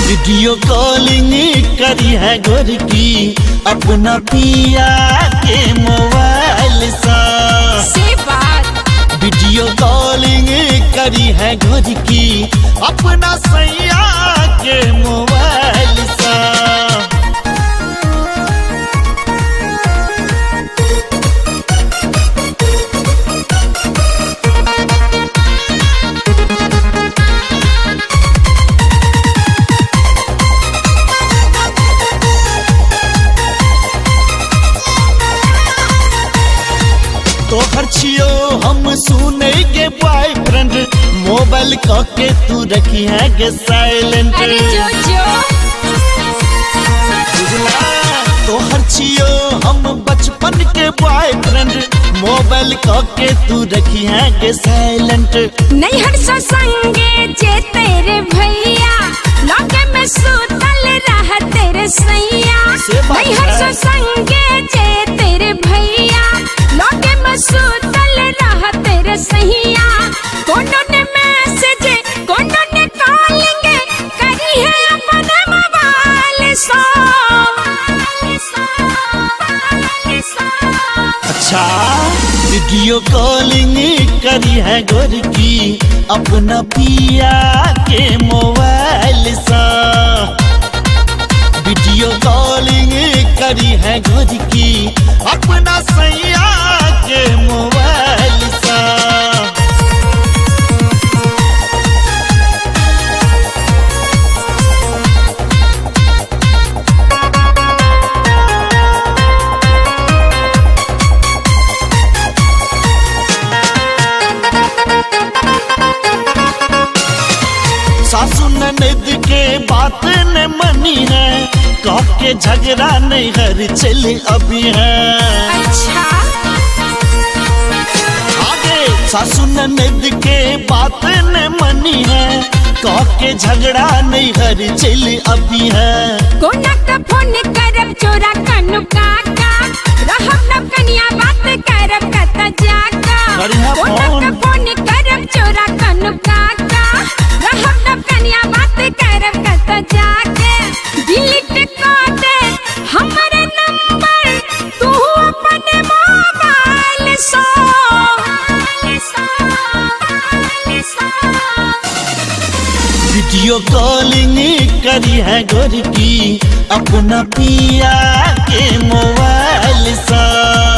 Video calling करी है गोर की अपना पिया के मोबाइल से बात। वीडियो कॉलिंग करी है गोर की अपना सैया के मोबाइल से। तोहर छियो हम सुने के बॉयफ्रेंड मोबाइल के तू रखी है गे साइलेंट। तोहर छियो हम बचपन के बॉयफ्रेंड मोबाइल के तू रखी है गे साइलेंट। नहीं हर संगे जे तेरे भैया लौके में सुतल रह तेरे सैया। नहीं हर संगे जे तेरे भैया लौके में सुतल रह तेरे सैया। कोनो ने मैसेज कोनो ने कॉलिंग करी है अपने मोबाइल से। अच्छा वीडियो कॉलिंग करी है गोर की अपना पिया के मोबाइल से। वीडियो कॉलिंग करी है गोर की अपना सैया के मोबाइल से। सासू ननद के बात न मनी है कह के झगड़ा नहीं घर चले अभी है। अच्छा आगे सासू ननद के बात न मनी है कह के झगड़ा नहीं घर चले अभी है। कोना का फोन करब चोरा कनु काका रहब न कनिया बात करब कता जाका। कोना का फोन करब चोरा कनु काका रहब न कनिया बात करब कता जाके। डिलीट कर दे हमरे नंबर तू अपने मोबाइल से। वीडियो कॉलिंग करी है गोर की अपना पिया के मोबाइल से।